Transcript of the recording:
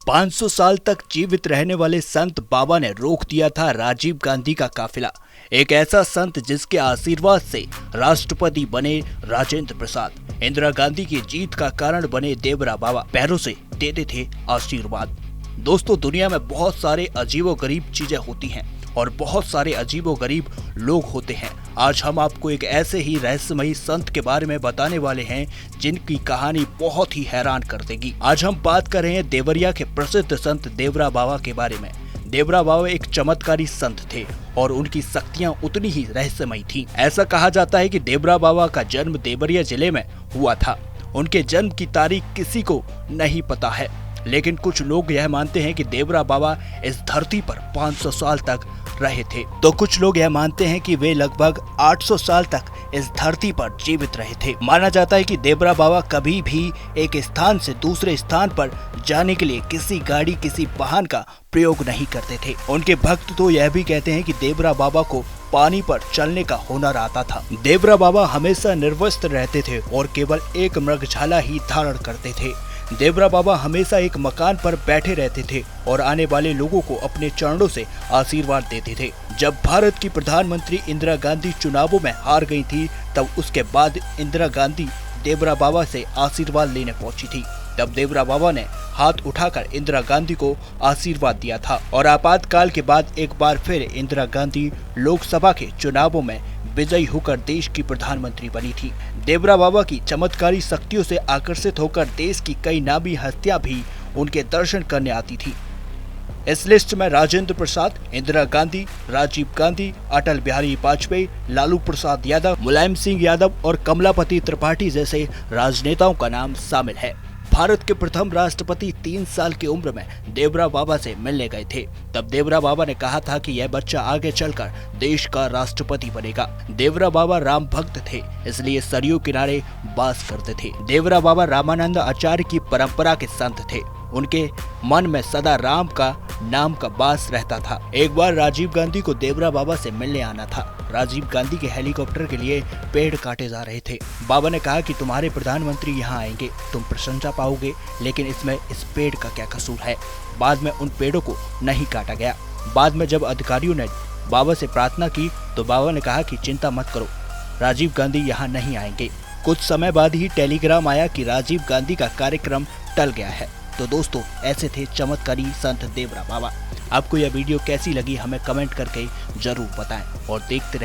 500 साल तक जीवित रहने वाले संत बाबा ने रोक दिया था राजीव गांधी का काफिला। एक ऐसा संत जिसके आशीर्वाद से राष्ट्रपति बने राजेंद्र प्रसाद, इंदिरा गांधी की जीत का कारण बने देवरा बाबा पैरों से देते थे आशीर्वाद। दोस्तों, दुनिया में बहुत सारे अजीबोगरीब चीजें होती हैं और बहुत सारे अजीबोगरीब लोग होते हैं। आज हम आपको एक ऐसे ही रहस्यमयी संत के बारे में बताने वाले हैं जिनकी कहानी बहुत ही हैरान कर देगी। आज हम बात कर रहे हैं देवरिया के प्रसिद्ध संत देवरा बाबा के बारे में। देवरा बाबा एक चमत्कारी संत थे और उनकी शक्तियां उतनी ही रहस्यमयी थीं। ऐसा कहा जाता है कि देवरा बाबा का जन्म देवरिया जिले में हुआ था। उनके जन्म की तारीख किसी को नहीं पता है, लेकिन कुछ लोग यह मानते हैं कि देवरा बाबा इस धरती पर 500 साल तक रहे थे, तो कुछ लोग यह मानते हैं कि वे लगभग 800 साल तक इस धरती पर जीवित रहे थे। माना जाता है कि देवरा बाबा कभी भी एक स्थान से दूसरे स्थान पर जाने के लिए किसी गाड़ी, किसी वाहन का प्रयोग नहीं करते थे। उनके भक्त तो यह भी कहते हैं कि देवरा बाबा को पानी पर चलने का हुनर आता था। देवरा बाबा हमेशा निर्वस्त्र रहते थे और केवल एक मृगछाला ही धारण करते थे। देवरा बाबा हमेशा एक मकान पर बैठे रहते थे और आने वाले लोगों को अपने चरणों से आशीर्वाद देते थे। जब भारत की प्रधानमंत्री इंदिरा गांधी चुनावों में हार गई थी, तब उसके बाद इंदिरा गांधी देवरा बाबा से आशीर्वाद लेने पहुंची थी। तब देवरा बाबा ने हाथ उठाकर इंदिरा गांधी को आशीर्वाद दिया था और आपातकाल के बाद एक बार फिर इंदिरा गांधी लोकसभा के चुनावों में विजयी होकर देश की प्रधानमंत्री बनी थी। देवरा बाबा की चमत्कारी शक्तियों से आकर्षित होकर देश की कई नामी हस्तियां भी उनके दर्शन करने आती थी। इस लिस्ट में राजेंद्र प्रसाद, इंदिरा गांधी, राजीव गांधी, अटल बिहारी वाजपेयी, लालू प्रसाद यादव, मुलायम सिंह यादव और कमलापति त्रिपाठी जैसे राजनेताओं का नाम शामिल है। भारत के प्रथम राष्ट्रपति 3 साल की उम्र में देवरा बाबा से मिलने गए थे। तब देवरा बाबा ने कहा था कि यह बच्चा आगे चलकर देश का राष्ट्रपति बनेगा। देवरा बाबा राम भक्त थे, इसलिए सरयू किनारे वास करते थे। देवरा बाबा रामानंद आचार्य की परंपरा के संत थे। उनके मन में सदा राम का नाम का वास रहता था। एक बार राजीव गांधी को देवरा बाबा से मिलने आना था। राजीव गांधी के हेलीकॉप्टर के लिए पेड़ काटे जा रहे थे। बाबा ने कहा कि तुम्हारे प्रधानमंत्री यहाँ आएंगे, तुम प्रशंसा पाओगे, लेकिन इसमें इस पेड़ का क्या कसूर है। बाद में उन पेड़ों को नहीं काटा गया। बाद में जब अधिकारियों ने बाबा से प्रार्थना की तो बाबा ने कहा कि चिंता मत करो, राजीव गांधी यहाँ नहीं आएंगे। कुछ समय बाद ही टेलीग्राम आया कि राजीव गांधी का कार्यक्रम टल गया है। तो दोस्तों, ऐसे थे चमत्कारी संत देवरा बाबा। आपको यह वीडियो कैसी लगी हमें कमेंट करके जरूर बताएं और देखते रहें